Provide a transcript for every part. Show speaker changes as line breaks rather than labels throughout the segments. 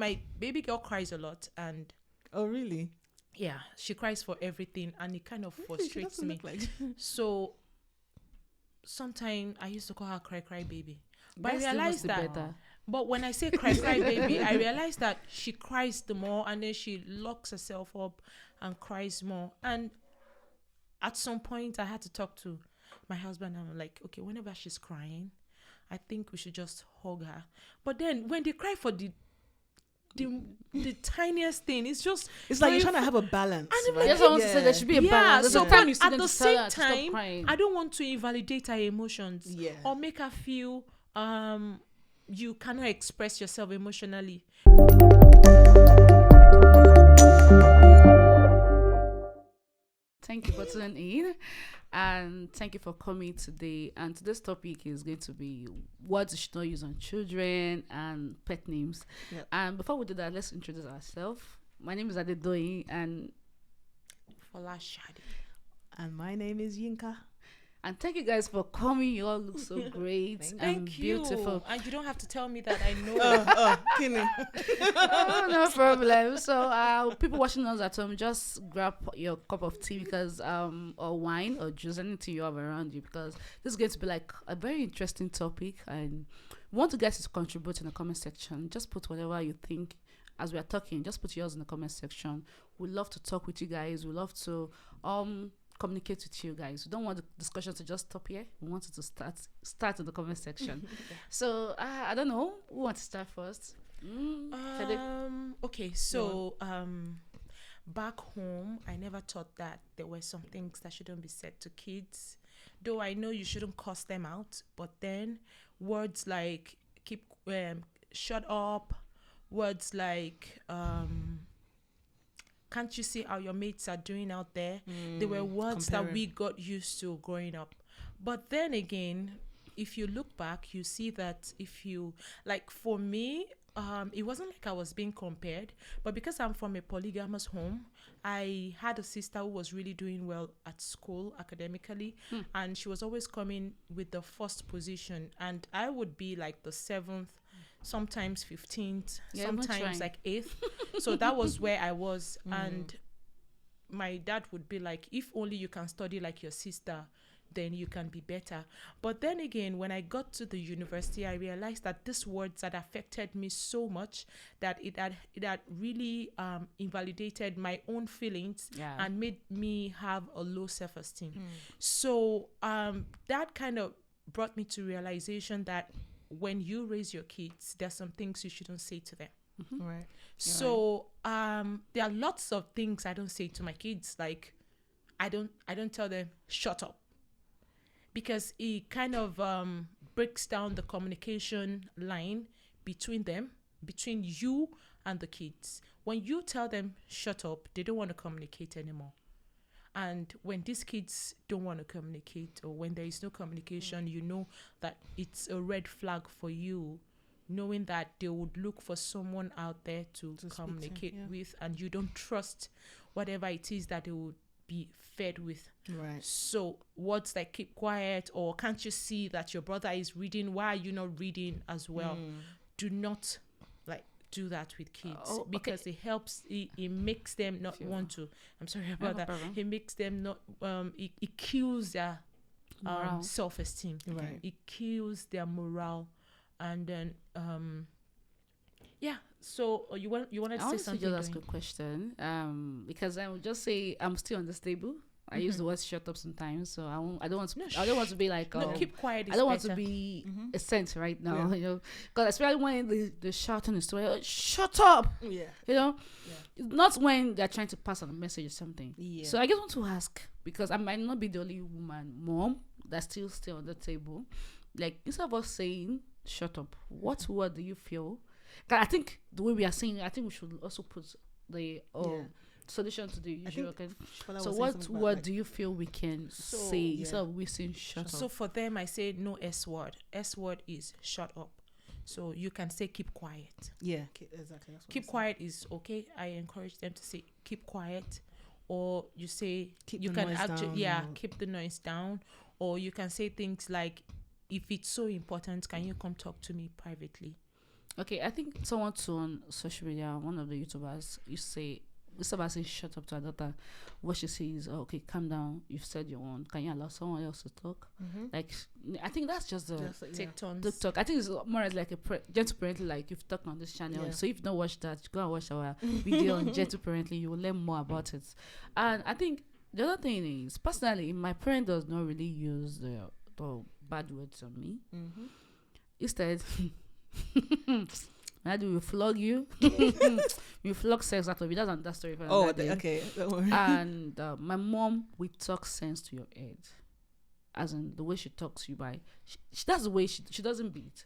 my baby girl cries a lot, and
Oh, really?
yeah, she cries for everything, and it kind of
Really? She
frustrates
doesn't
me.
look like.
So sometimes I used to call her cry baby, but I
That's even
realized
still
that.
better.
But when I say cry baby, I realize that she cries the more, and then she locks herself up and cries more. And at some point, I had to talk to my husband. I'm like, okay, whenever she's crying, I think we should just hug her. But then when they cry for the tiniest thing, it's just
It's like you're
very
trying to have a balance.
And I'm
right?
like,
Just want to say there should be a
yeah.
balance.
So,
Sometimes
but
you still
at
need
the
to tell
same
her to stop
time,
crying.
I don't want to invalidate her emotions
Yeah.
or make her feel you cannot express yourself emotionally.
Thank you for tuning in, and thank you for coming today. And today's topic is going to be words you should not use on children and pet names.
Yep.
And before we do that, let's introduce ourselves. My name is Adedoyin, and
Folashade.
And my name is Yinka.
thank you guys for coming. You all look so great and
Thank you.
beautiful.
And you don't have to tell me that I know.
Kidding.
Oh, no problem. So, people watching us at home, just grab your cup of tea because or wine or juice, anything you have around you, because this is going to be like a very interesting topic, and we want you guys to contribute in the comment section. Just put whatever you think as we are talking. Just put yours in the comment section. We love to talk with you guys. We love to communicate with you guys. We don't want the discussion to just stop here. We want it to start in the comment section. So I don't know who wants to start first.
Okay, so back home, I never thought that there were some things that shouldn't be said to kids, though I know you shouldn't cuss them out. But then words like shut up, words like can't you see how your mates are doing out there? They were words that we got used to growing up. But then again, if you look back, you see that if you, like for me, it wasn't like I was being compared, but because I'm from a polygamous home, I had a sister who was really doing well at school academically, and she was always coming with the first position, and I would be like the 7th, sometimes 15th, sometimes like 8th. So that was where I was. And my dad would be like, if only you can study like your sister, then you can be better. But then again, when I got to the university, I realized that these words had affected me so much that it had really invalidated my own feelings and made me have a low self-esteem. So that kind of brought me to realization that when you raise your kids, there's some things you shouldn't say to them.
Right.
So there are lots of things I don't say to my kids. Like I don't tell them shut up, because it kind of breaks down the communication line between them, between you and the kids. When you tell them shut up, they don't want to communicate anymore. And when these kids don't want to communicate, or when there is no communication, you know that it's a red flag for you, knowing that they would look for someone out there to communicate with, and you don't trust whatever it is that they would be fed with.
Right.
So words like keep quiet, or can't you see that your brother is reading, why are you not reading as well? Do not do that with kids, because it helps, it makes them not want to. I'm sorry about that. It makes them not it kills their self-esteem.
Right.
It kills their morale. And then so you wanted to say something?
I want to just ask a question because I would just say I'm still unstable. I use the word shut up sometimes, so I don't want to be like
keep quiet.
I don't want to be a saint right now, you know, because especially when the shouting is shut up, you know, not when they're trying to pass on a message or something. So I just want to ask, because I might not be the only mom that's still on the table. Like, instead of us saying shut up, what word do you feel? I think the way we are saying it, I think we should also put the solution to the usual. So what word do you feel we can say instead of we saying shut up?
So for them, I say no S word. S word is shut up. So you can say keep quiet.
Yeah, exactly.
Keep quiet is okay. I encourage them to say keep quiet, or you say keep the noise down, or you can say things like, if it's so important, can you come talk to me privately?
Okay, I think someone too on social media, one of the YouTubers, you say, somebody say shut up to her daughter. What she says, oh, okay, calm down. You've said your own. Can you allow someone else to talk? Like, I think that's just the
Take turns.
TikTok. I think it's more as like a gentle parenting, like you've talked on this channel.
Yeah.
So if you don't watch that, go and watch our video on gentle parenting. You will learn more about it. And I think the other thing is, personally, my parent does not really use the bad words on me. Instead, how do we flog you? We flog sex out of you. That's that story for another day.
Okay. Don't worry.
And my mom, we talk sense to your head, as in the way she talks to you. That's the way she doesn't beat,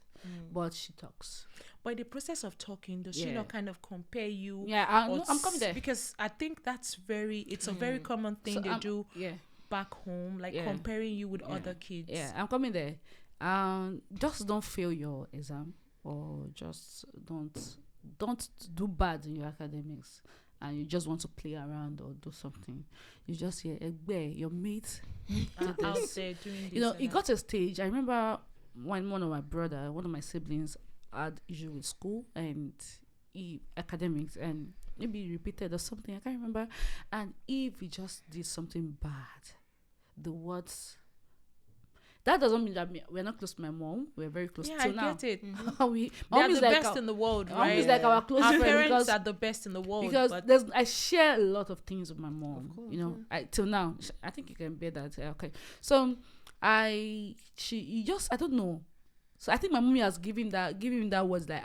but she talks.
By the process of talking, does she not kind of compare you?
Yeah, I'm coming there
because I think that's it's a very common thing they do.
Yeah.
Back home, like comparing you with other kids.
Yeah, I'm coming there. Just don't fail your exam, or just don't do bad in your academics, and you just want to play around or do something. You just hear your mates
out there doing this.
It got to a stage. I remember when one of my siblings had issue with school and academics, and maybe he repeated or something, I can't remember. And if he just did something bad, the words, that doesn't mean that we're not close to my mom. We're very close till now.
I get it.
Mom
is the best in the world, right?
Mom is like our close friend.
Parents are the best in the world.
Because I share a lot of things with my mom. Course, till now, I think you can bear that. Okay. So, I don't know. So I think my mommy has given him that words like,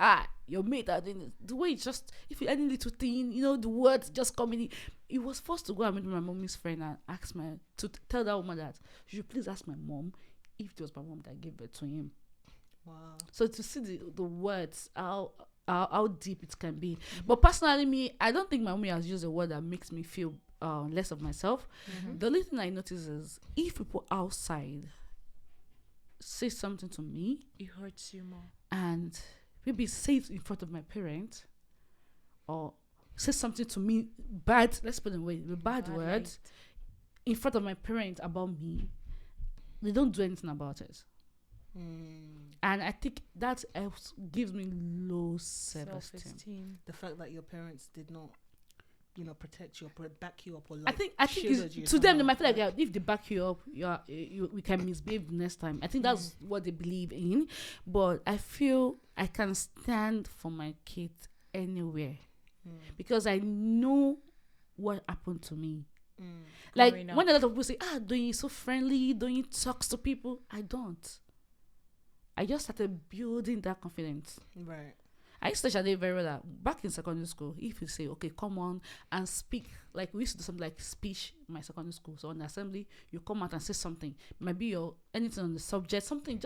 your mate are doing this. The way it's just, if you any little thing, the words just coming in. He was forced to go and meet my mommy's friend and to tell that woman that you should please ask my mom if it was my mom that gave birth to him.
Wow.
So to see the words, how deep it can be. But personally, me, I don't think my mommy has used a word that makes me feel less of myself. The only thing I notice is if people outside say something to me,
it hurts you more.
And maybe say it in front of my parents, or say something to me bad, let's put it away, the bad words in front of my parents about me, they don't do anything about it. And I think that gives me low self-esteem.
The fact that your parents did not, protect you or back you up, or
I think to them they might feel like if they back you up, we can misbehave next time. I think that's what they believe in. But I feel I can stand for my kids anywhere because I know what happened to me. Like when a lot of people say, don't you so friendly? Don't you talk to people? I don't. I just started building that confidence.
Right.
I used to study very well that back in secondary school, if you say, okay, come on and speak, like we used to do something like speech in my secondary school. So in the assembly, you come out and say something. Maybe anything on the subject, something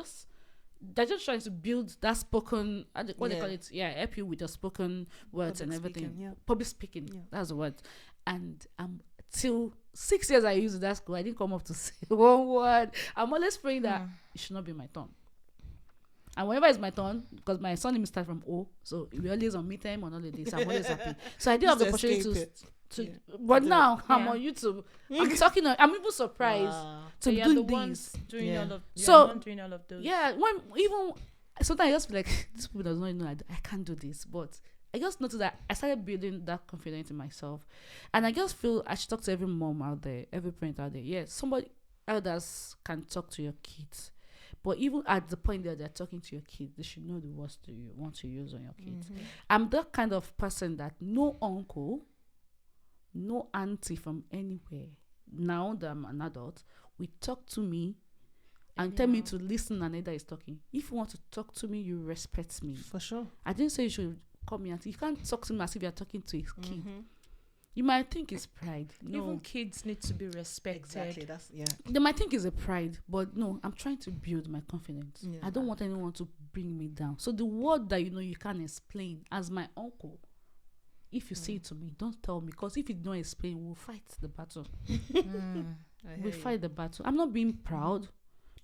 they're just trying to build that spoken, what they call it? Yeah, help you with your spoken words and everything. Public speaking, that's the word. And till 6 years I used that school, I didn't come up to say one word. I'm always praying that it should not be my turn. And whenever it's my turn, because my son name starts from O, so we always on meet time on holidays. I'm always happy. So I did have the opportunity but now I'm on YouTube. I'm talking. I'm even surprised to do this.
Doing all of those.
Yeah, when even sometimes I just feel like this people does not know I can't do this, but I just noticed that I started building that confidence in myself, and I just feel I should talk to every mom out there, every parent out there. Yeah, somebody elders can talk to your kids. But even at the point that they're talking to your kids, they should know the words you want to use on your kids. I'm that kind of person that no uncle, no auntie from anywhere, now that I'm an adult, will talk to me and tell me to listen and Ada is talking. If you want to talk to me, you respect me.
For sure.
I didn't say you should call me auntie. You can't talk to me as if you're talking to a kid. You might think it's pride. No.
Even kids need to be respected.
Exactly.
They might think it's a pride, but no, I'm trying to build my confidence. I don't want anyone to bring me down. So the word that you can't explain, as my uncle, if you say it to me, don't tell me, because if you don't explain, we'll fight the battle. We'll fight the battle. I'm not being proud,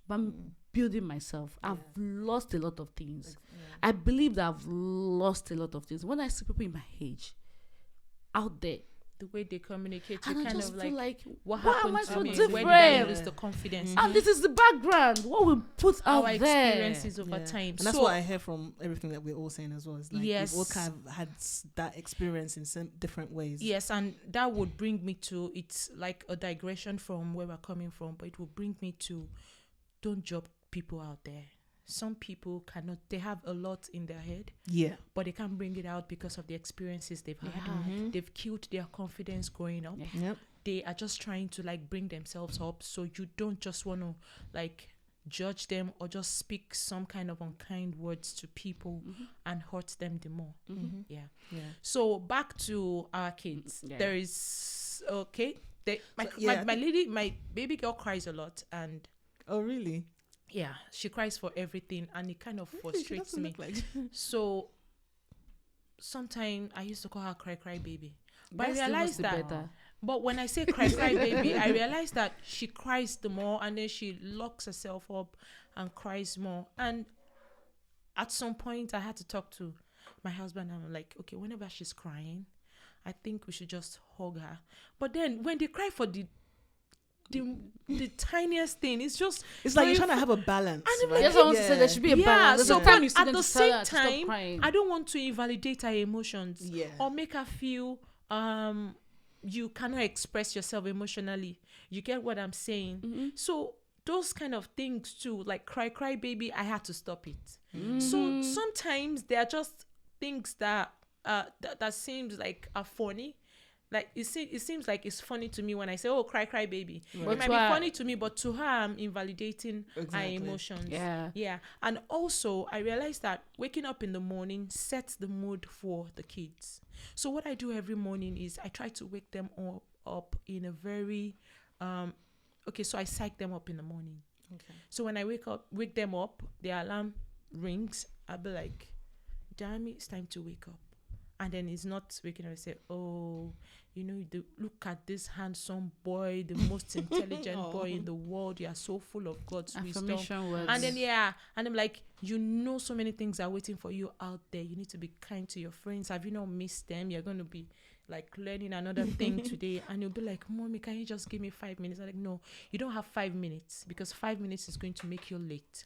but I'm building myself. I've lost a lot of things. I believe that I've lost a lot of things. When I see people in my age out there
the way they communicate,
And
you
I
kind
just
of
feel
like, what
why am
happened
I
to
so
me?
different?
Where did I lose the confidence?
And this is the background. What we put out
Our
there.
experiences over time.
And that's
so,
what I hear from everything that we're all saying as well. It's like
Yes.
we've all kind of had that experience in some different ways.
yes, and that would bring me to, it's like a digression from where we're coming from, but it will bring me to, don't job people out there. Some people cannot, they have a lot in their head,
Yeah.
but they can't bring it out because of the experiences they've had.
Yeah.
They've killed their confidence growing up.
Yeah.
Yep.
They are just trying to like bring themselves up, so you don't just want to like judge them or just speak some kind of unkind words to people and hurt them the more. Yeah.
Yeah.
So back to our kids.
Yeah.
There is my baby girl cries a lot, and
Oh, really?
yeah, she cries for everything, and it kind of
She
frustrates
doesn't
me.
look like
So sometimes I used to call her cry baby, but
That
I
still must
realized
be
that.
better.
But when I say cry baby, I realize that she cries the more, and then she locks herself up and cries more. And at some point, I had to talk to my husband. I'm like, okay, whenever she's crying, I think we should just hug her. But then when they cry for the tiniest thing, it's just
it's like
very
you're trying to have a balance.
And
Right?
That's what I want to say. There should be a
yeah.
balance. There's
So
a time you see
at
them
the
to tell her
same
to stop
time,
crying.
I don't want to invalidate her emotions.
Yeah.
Or make her feel you cannot express yourself emotionally. You get what I'm saying? So those kind of things too, like cry baby, I had to stop it. So sometimes there are just things that that seems like are funny. Like it seems like it's funny to me when I say, oh, cry baby.
But
It might
to
be
her-
funny to me, but to her I'm invalidating
Exactly.
her emotions.
Yeah.
And also I realized that waking up in the morning sets the mood for the kids. So what I do every morning is I try to wake them up in a very so I psych them up in the morning.
Okay.
So when I wake them up, the alarm rings, I'll be like, damn it, it's time to wake up. And then it's not waking up and say, oh, look at this handsome boy, the most intelligent boy in the world. You are so full of God's wisdom.
Affirmation words.
And then, and I'm like, so many things are waiting for you out there. You need to be kind to your friends. Have you not missed them? You're going to be like learning another thing today. And you'll be like, Mommy, can you just give me 5 minutes? I'm like, no, you don't have 5 minutes because 5 minutes is going to make you late.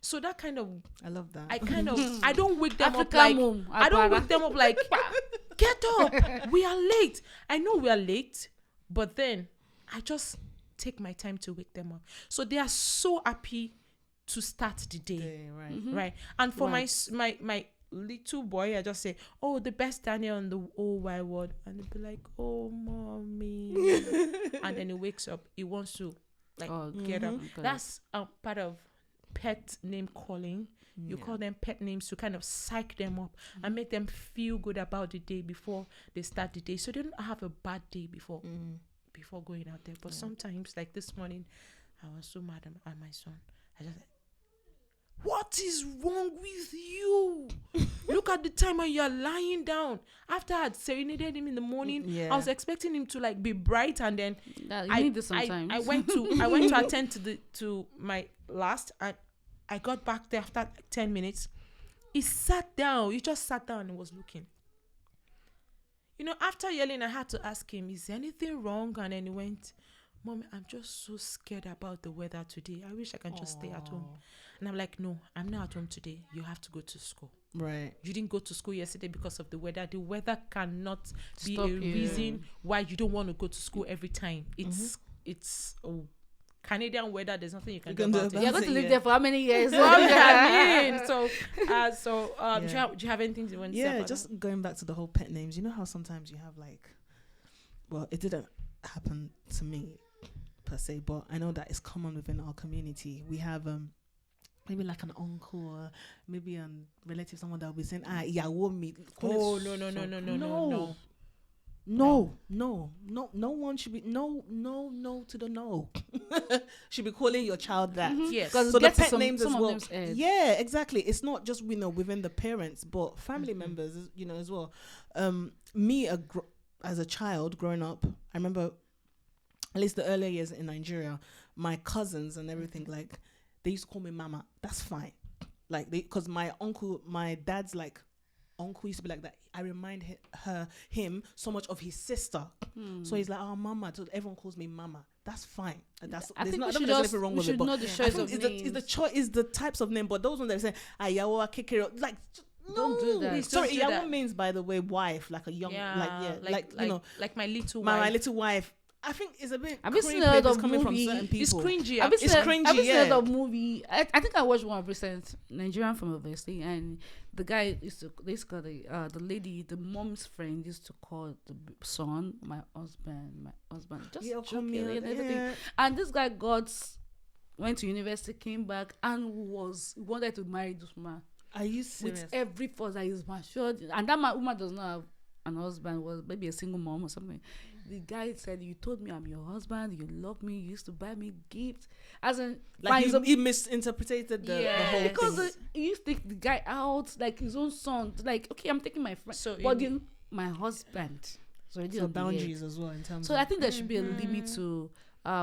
So that kind of,
I love that.
I don't wake them up
African
like,
mom,
I don't
Agbara.
wake them up like, get up, we are late. I know we are late, but then I just take my time to wake them up. So they are so happy to start the day.
Right.
Right. And for
Right.
my little boy, I just say, oh, the best Daniel in the whole wide world. And he'll be like, oh, Mommy. And then he wakes up. He wants to get up.
Okay.
That's part of pet name calling. You call them pet names to kind of psych them up and make them feel good about the day before they start the day. So they don't have a bad day before going out there. But sometimes, like this morning, I was so mad at my son. I just said, what is wrong with you? Look at the time when you're lying down. After I had serenaded him in the morning, I was expecting him to like be bright, and then
You need this sometimes.
I went to attend to my last, and I got back there after 10 minutes. He sat down. He just sat down and was looking. After yelling, I had to ask him, is there anything wrong? And then he went, Mommy, I'm just so scared about the weather today. I wish I can just stay at home. And I'm like, no, I'm not at home today. You have to go to school.
Right.
You didn't go to school yesterday because of the weather. The weather cannot be
Stop
a
you.
reason why you don't want to go to school every time. It's Canadian weather. There's nothing you can do about it.
You're going to live there for how many years?
Well, I mean, do you have anything you want to say?
Yeah,
about
just going back to the whole pet names. You know how sometimes you have it didn't happen to me per se, but I know that it's common within our community. We have maybe like an uncle or maybe a relative, someone that will be saying, me.
Oh,
No one should be no to the no. Should be calling your child that.
Yes.
So the pet names as
some of
well.
them's aired.
Yeah, exactly. It's not just within the parents, but family members, as well. Me as a child growing up, I remember at least the earlier years in Nigeria, my cousins and everything, like they used to call me Mama. That's fine. Like because my dad's like uncle used to be like that. I remind him so much of his sister. So he's like, oh, mama. So everyone calls me mama. That's fine. That's
I
there's
think
not, I
we
don't
should
think there's
just
anything wrong
we
with it.
should
But
know the
I
choice
think
of names.
is the types of name. But those ones that say ayawa kekere, like
Don't do that.
Sorry,
Don't do
Iyawo
that.
means, by the way, wife, like a young, like you know,
like my little
my
wife.
little wife. I think it's a bit.
I've been
creepy
seeing a lot
if it's
of
coming
movie.
from certain people.
It's cringy.
I've been
It's
seeing
cringy,
I've been seeing a
yeah.
lot of movie. I think I watched one of recent Nigerian film, obviously, and the guy used to call the lady, the mom's friend used to call the son my husband, just joking and everything.
Yeah.
And this guy went to university, came back, and wanted to marry this woman
Are you serious?
with every force that is matured, and that woman does not have an husband, was maybe a single mom or something. The guy said, "You told me I'm your husband. You love me. You used to buy me gifts." As in,
Like he misinterpreted the whole
because
thing.
he used to take the guy out like his own son. Like, okay, I'm taking my friend,
So
but my husband. So
boundaries as well in terms.
So
of,
I think there should be a limit to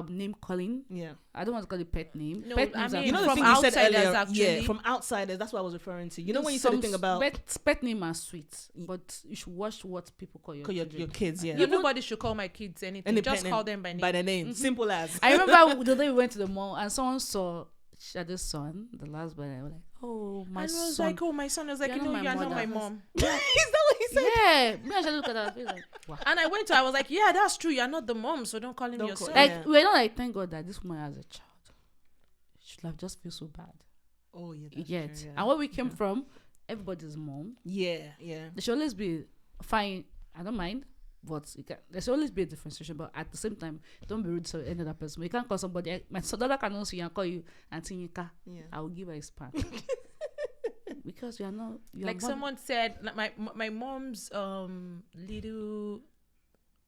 name calling.
yeah.
I don't want to call it pet name.
No,
Pet
I
names
mean,
are
You know the
from
thing you said
outsiders,
earlier.
actually.
Yeah, from outsiders. That's what I was referring to. You know when you said the thing about
pet name are sweet, but you should watch what people call your children.
your kids. Yeah.
Nobody should call my kids anything.
Any
Just
pet
call
name
them by name.
by their name. Simple as.
I remember the day we went to the mall and someone saw Shado's son, the last one. I was like, "Oh, my
and I was
son."
like, oh, my son. I was like,
You're
you know,
not
you're
my
not my
mother.
mom.
Is that what he said?
Yeah, me and Shadow look at that. Face like, wow.
And I was like, yeah, that's true. You're not the mom, so don't call him
Don't
your
call-
son.
Like
Yeah.
we're not like, thank God that this woman has a child. Should have just feel so bad.
Oh yeah. That's
Yet,
true, yeah.
and where we came from, everybody's mom.
Yeah. Yeah.
There should always be fine. I don't mind, but there should always be a differentiation. But at the same time, don't be rude to any other person. You can't call somebody. My daughter can also call you Auntie Nika.
Yeah.
I will give her a spank because you are not.
Like someone said, like my mom's little,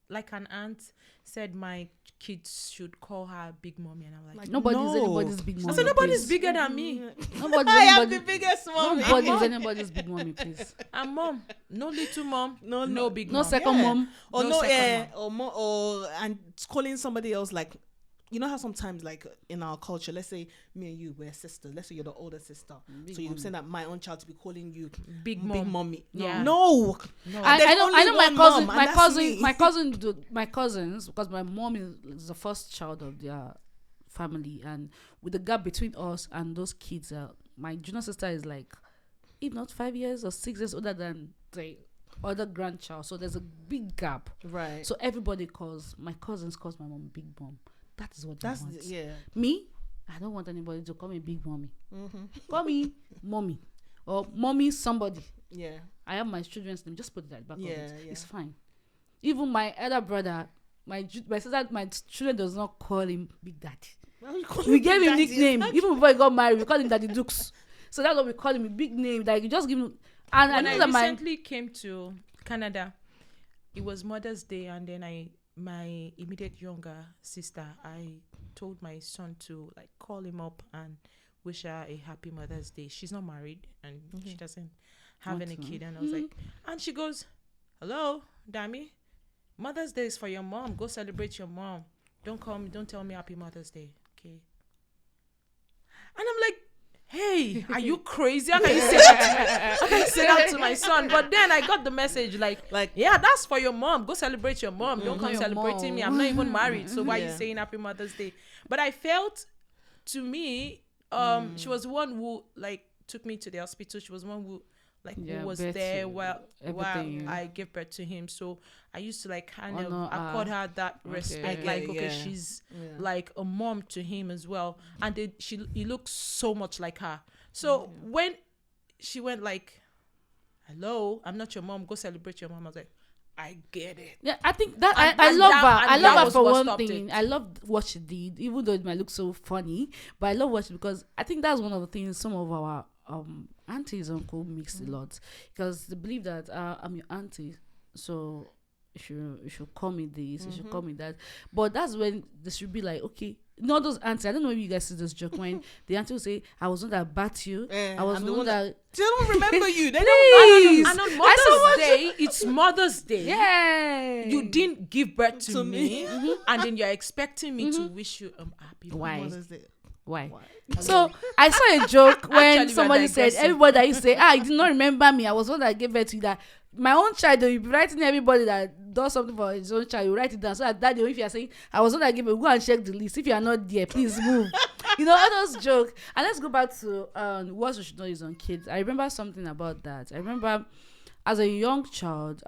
like an aunt said, my kids should call her Big Mommy, and I'm like,
nobody's
No.
anybody's big
I
mommy.
said nobody's
please.
bigger than me.
Nobody's
I am
anybody,
the biggest one.
nobody's anybody's big mommy, please.
I'm mom, no little mom,
No,
no big
No
mom.
second
Yeah.
mom.
Or
No
no,
second
yeah, or more, or and calling somebody else like, you know how sometimes like in our culture, let's say me and you we're sisters. Let's say you're the older sister,
Big
so you're
mommy.
saying that my own child to be calling you
Big
big
mom.
mommy.
Yeah.
No,
No.
I
There's
know
only
my
one
cousin,
mom,
my
and that's
cousin,
me.
my cousins, because my mom is the first child of their family, and with the gap between us and those kids, my junior sister is like, if not 5 years or 6 years older than the other grandchild, so there's a big gap.
right.
So everybody my cousins calls my mom Big Mom. That is what
That's
they want.
yeah.
Me, I don't want anybody to call me Big Mommy.
Mm-hmm.
Call me Mommy or Mommy somebody.
Yeah.
I have my children's name. Just put it at the back of
Yeah,
it.
yeah.
It's fine. Even my elder brother, my sister, my children does not call him Big Daddy. We gave him nickname. Even before he got married, we called him Daddy Dukes. So that's what we call him, a big name. Like you just give him. And
When
I
I
know that
recently came to Canada, it was Mother's Day, and then my immediate younger sister, I told my son to like call him up and wish her a happy Mother's Day. She's not married and she doesn't have
Want
any
to?
kid, and I was like, and she goes, "Hello, Dami, Mother's Day is for your mom. Go celebrate your mom. Don't call me. Don't tell me happy Mother's Day, okay?" And I'm like, hey, are you crazy? How can you say that to me? How can you say that to my son? But then I got the message like, yeah, that's for your mom. Go celebrate your mom. Don't come
Your
celebrating me.
mom.
I'm not even married. So why are you
Yeah.
saying happy Mother's Day? But I felt, to me, she was one who like took me to the hospital. She was one who like
Yeah,
who was
birth
there
you,
while
everything.
I gave birth to him. So I used to like kind of
Honor
accord
her.
her that
Okay.
respect.
I
Like,
get it,
okay,
yeah.
she's
Yeah.
like a mom to him as well, and he looks so much like her. So when she went like, "Hello, I'm not your mom. Go celebrate your mom," I was like, I get it.
Yeah, I think that
And
I love
that-
her.
and
I
that
love her
was
for
what
one
stopped
thing.
it.
I love what she did, even though it might look so funny. But I love what she, because I think that's one of the things some of our aunties and uncle mix a lot, because they believe that I'm your auntie, so you should call me this, you should call me that. But that's when they should be like, okay, not those aunties. I don't know if you guys see this joke when the auntie will say, "I was not that bat you. I was
I'm
the one that."
They don't remember you. They
Please.
And on Mother's Day, it's Mother's Day.
Yeah.
You didn't give birth to
To
me,
me.
and then you're expecting me to wish you happy
Why?
Mother's Day.
Why? So I saw a joke when
Actually,
somebody
we're
said,
digressing.
everybody that you say, you did not remember me. I was one that gave birth to you. That my own child, you'll be writing everybody that does something for his own child, you write it down. So that if you are saying, I was one that gave birth, go and check the list. If you are not there, please move. All those jokes. And let's go back to what we should not use on kids. I remember something about that. I remember as a young child,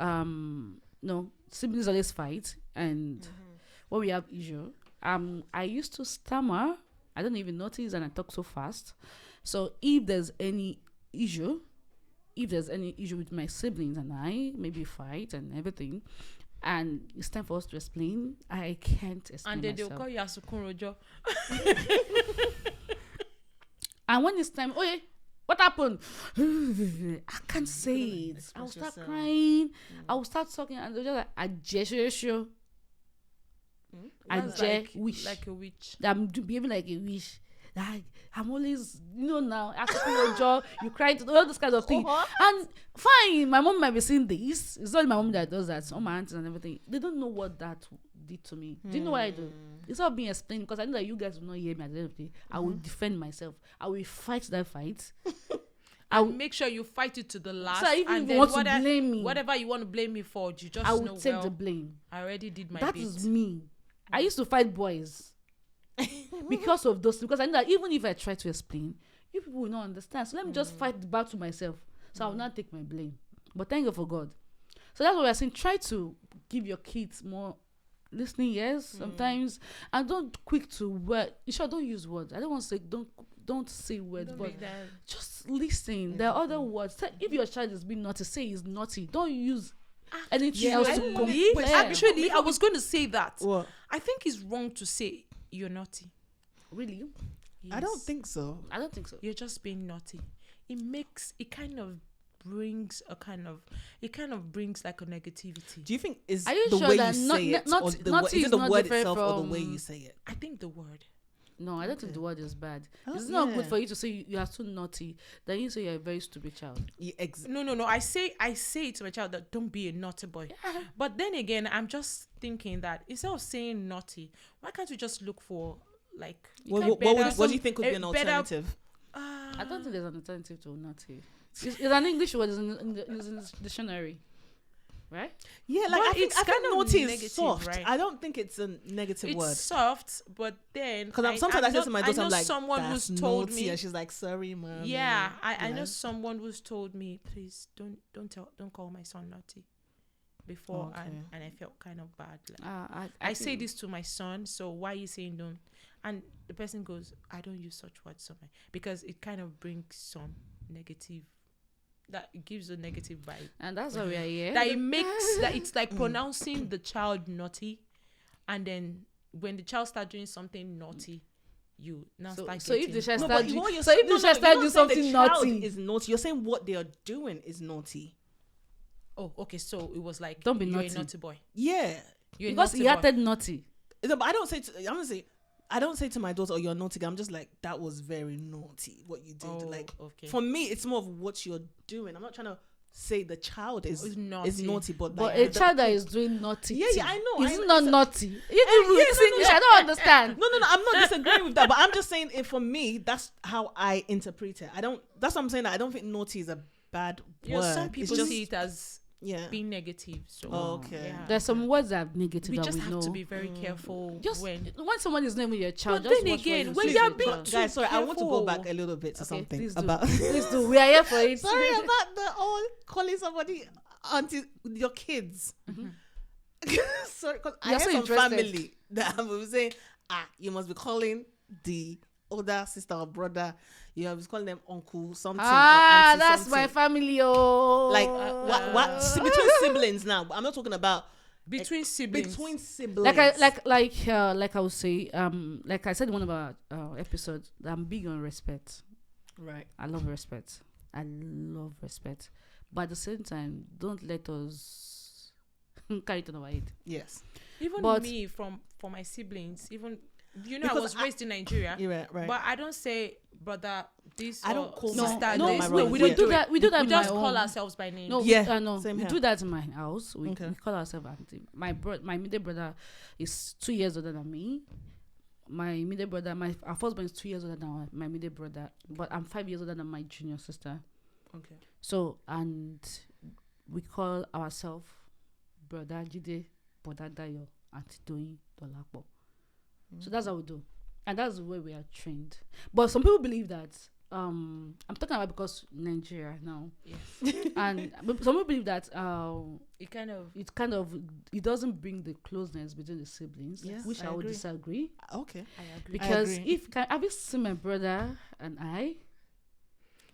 siblings always fight. And when we have issue, I used to stammer. I don't even notice, and I talk so fast. So if there's any issue with my siblings and I, maybe fight and everything, and it's time for us to explain, I can't explain
And then
myself.
they'll call you Asukun Rojo.
And when it's time, what happened? I can't say it. I'll start crying. I'll start talking, and they're just like, wish.
Like a witch.
I'm behaving like a wish. Like I'm always, now asking your job, you cry to all those kinds of things. And fine, my mom might be saying this. It's not my mom that does that. All my aunts and everything. They don't know what that did to me. Do you know what I do? It's all being explained because I know that you guys will not hear me at the end of the day. I will defend myself. I will fight that fight.
I will make sure you fight it to the last.
So even
and
if
then
you want to blame me,
whatever you want to blame me for, you just
I will
know
take the blame.
I already did my
That
bit.
is me. I used to fight boys because of those things. Because I know that even if I try to explain, you people will not understand. So let me just fight the battle myself. So I will not take my blame. But thank God for God. So that's what we're saying. Try to give your kids more listening ears sometimes, and don't quick to word. You sure don't use words. I don't want to say don't say words, but just listen. There are other words. If your child is being naughty, say he's naughty. Don't use anything else to compare.
Actually, I was going to say that.
What?
I think it's wrong to say you're naughty.
Really?
I don't think so.
I don't think so.
You're just being naughty. It kind of brings like a negativity.
Do you think is
Are you
the
sure
way
that
you say it, or
naughty
is it
is
the
not
word
different
itself, or the
from-
way you say it?
I think the word.
No, I don't think the word is bad.
Oh,
It's not
yeah.
good for you to say you are too naughty. Then you say you're a very stupid child.
Yeah,
No. I say to my child that don't be a naughty boy. But then again, I'm just thinking that instead of saying naughty, why can't you just look for like
What do you think would be an alternative?
I don't think there's an alternative to naughty. It's an English word. It's in the dictionary, right?
Yeah,
But
I think
it's kind of
naughty
negative,
is soft.
right?
I don't think it's a negative
It's
word.
soft, but then
Because sometimes I say to my daughter,
know
I'm like,
someone
that's
who's told
naughty,
me,
and she's like, sorry, mom.
yeah, I know someone who's told me, please don't call my son naughty before,
Okay.
and I felt kind of bad. Like, I say this to my son, so why are you saying don't? And the person goes, I don't use such words so much because it kind of brings some negative. That it gives a negative vibe.
And that's why we are here.
That it makes that it's like pronouncing the child naughty, and then when the child starts doing something naughty, you now start
So if
getting.
the child
No,
start
but
doing,
what you're
so if
saying-
the
no,
child
you're
start
not
doing
saying the
something
child
naughty,
is naughty. You're saying what they are doing is naughty.
Oh, okay. So it was like
Don't be
you're
naughty.
a naughty boy.
Yeah.
You're a
because
naughty
he
boy.
acted naughty.
No, but I don't say to my daughter, "Oh, you're naughty." I'm just like, that was very naughty what you did.
Oh,
like,
okay.
for me, it's more of what you're doing. I'm not trying to say the child is
Is
naughty,
naughty.
but
But
like,
a child that is doing naughty,
Yeah, I know.
is
I know.
not
It's
naughty.
yes,
English, I don't understand.
No, I'm not disagreeing with that, but I'm just saying, for me, that's how I interpret it. That's what I'm saying. That I don't think naughty is a bad word.
Some
It's
people
just,
see it as
yeah.
being negative. So
Okay.
yeah.
There's some words that are negative
We
that
just
we
have
know.
to be very careful
Just
when.
when someone is naming your child,
But
just
then
watch
again,
what
when
you
you're
say.
being
But-
too
Guys, sorry, I want to go
careful.
back a little bit to
Okay,
something
please do.
about.
Please do. We are here for it.
Sorry about the all calling somebody auntie your kids. Sorry, because I
You're
have
so
some
interested.
family that was saying, you must be calling the older sister or brother. You must be calling them uncle something. or auntie
That's
something.
my family. Oh,
Like what between siblings now. I'm not talking about
Between siblings.
between siblings.
like I would say, like I said in one of our episodes, that I'm big on respect.
right.
I love respect. But at the same time, don't let us carry it on our head.
Yes.
Even
But-
me for my siblings, even I
Because
was raised in Nigeria.
You're right.
But I don't say brother this.
I
or
don't call
No,
sister
no,
this.
my
No, we
roles,
don't do
that.
it.
We do that.
We
in
just
my
call
own.
ourselves by name.
No,
Yeah,
no,
same
we
here.
do that in my house.
Okay.
We call ourselves auntie. My middle brother is 2 years older than me. my middle brother, our first born is 2 years older than my middle brother, but I'm 5 years older than my junior sister.
Okay.
So, and we call ourselves Brother Jide, Brother Dayo, Auntie Doyin, Dolapo. So that's how we do. And that's the way we are trained. But some people believe that, I'm talking about because Nigeria now.
Yes.
And some people believe that it doesn't bring the closeness between the siblings,
Yes,
which I would disagree.
Okay.
I agree.
Because have you seen my brother and I?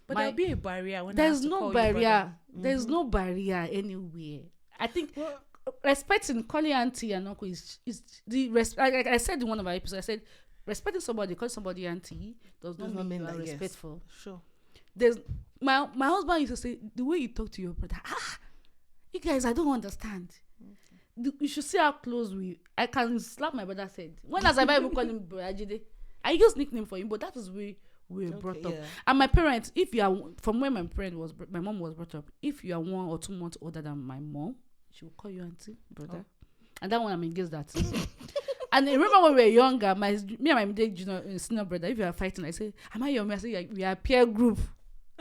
But there'll be a barrier when
there's
I have to
no
call
barrier.
you brother.
There's no barrier anywhere. I think respecting calling auntie and uncle is the like I said in one of our episodes. I said respecting somebody, calling somebody auntie does not mean you are respectful.
Yes. Sure.
There's my husband used to say, the way you talk to your brother, you guys, I don't understand. You should see how close I can slap my brother said. When has I ever called him Brother Jide? I use nickname for him, but that is where we were brought up. And my parents, if you are from where my mom was brought up, if you are 1 or 2 months older than my mom, she will call you auntie, brother. And that one I'm against that. And I remember when we were younger, me and my middle senior brother, if you are fighting, I say, am I your man? I say, we are peer group.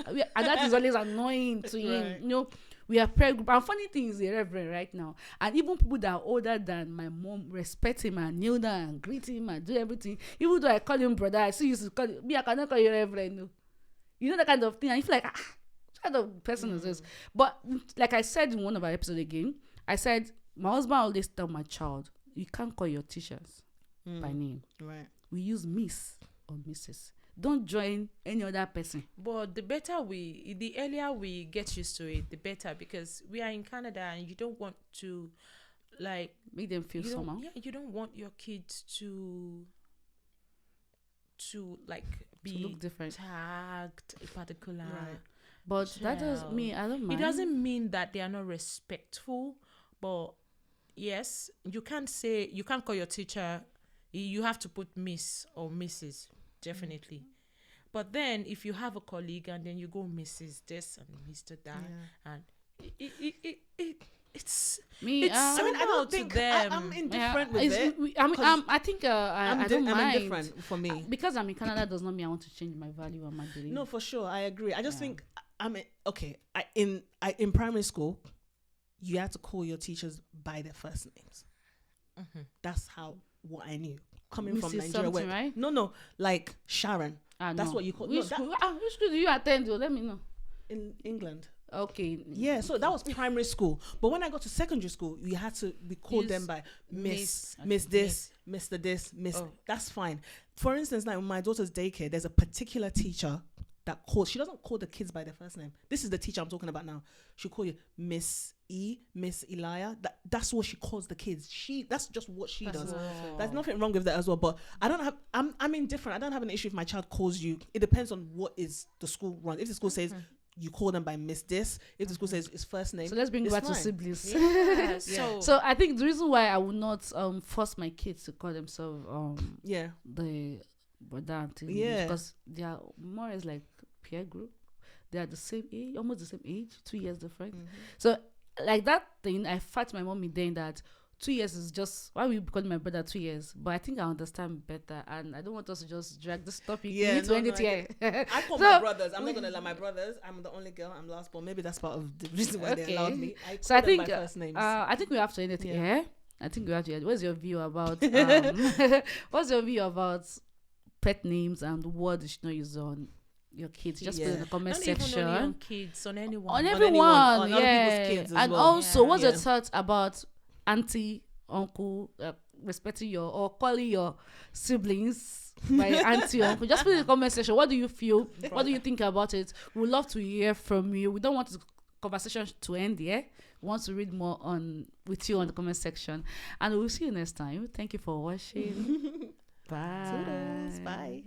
And that is always annoying to him.
Right.
You know, we are peer group. And funny thing is, the reverend right now, and even people that are older than my mom respect him and kneel down and greet him and do everything. Even though I call him brother, I see you to call me, I cannot call you reverend. No. You know that kind of thing. And you feel like, what kind of person is this? But like I said in one of our episodes again, I said, my husband always tell my child, you can't call your teachers by name.
Right.
We use Miss or Mrs. Don't join any other person.
But the earlier we get used to it, the better, because we are in Canada and you don't want to like
make them feel somehow.
Yeah, you don't want your kids to like be
to look different,
tagged a particular.
Right.
But that doesn't mean I don't mind.
It doesn't mean that they are not respectful, but yes, you can't call your teacher. You have to put Miss or Mrs. Definitely. But then if you have a colleague and then you go Mrs. this and Mr. that, and it's
me.
I don't think I'm indifferent with it.
I think I don't mind.
I'm indifferent for me
because I'm in Canada does not mean I want to change my value or my belief.
No, for sure, I agree. I just think in primary school, you had to call your teachers by their first names. Mm-hmm. That's what I knew. Coming from Nigeria, right? No, like Sharon. That's what you call.
Which school do you attend? Let me know.
In England.
Okay.
Yeah, so that was primary school. But when I got to secondary school, we called them by Miss this, Mr. this, Miss. Oh. That's fine. For instance, like in my daughter's daycare, there's a particular teacher that calls. She doesn't call the kids by their first name. This is the teacher I'm talking about now. She'll call you Miss E, Miss Elia. That's what she calls the kids. That's just what she does. There's nothing wrong with that as well. But I'm indifferent. I don't have an issue if my child calls you. It depends on what is the school run. If the school says you call them by Miss this, if the school says it's first name.
So let's bring it back to siblings.
Yeah.
So I think the reason why I would not force my kids to call themselves the brother auntie because they are more or less like peer group. They are the same age, almost the same age, 2 years different. So like that thing, I fight my mom in saying that 2 years is just why we call my brother 2 years. But I think I understand better, and I don't want us to just drag this topic.
I call my brothers. I'm not gonna lie, my brothers. I'm the only girl. I'm last born. Maybe that's part of the reason why they allowed me. I call them by first names.
I think we have to end it here. I think we have to end. What's your view about? What's your view about pet names and words you should not use on your kids? Just put in the comment section.
Not even on kids, on anyone.
On everyone,
on other people's kids as
and
well.
also, what's your thoughts about auntie, uncle, respecting or calling your siblings by auntie, uncle? Just put in the comment section. What do you feel? What do you think about it? We'd love to hear from you. We don't want the conversation to end here. We want to read more with you on the comment section, and we'll see you next time. Thank you for watching. Bye.
Bye.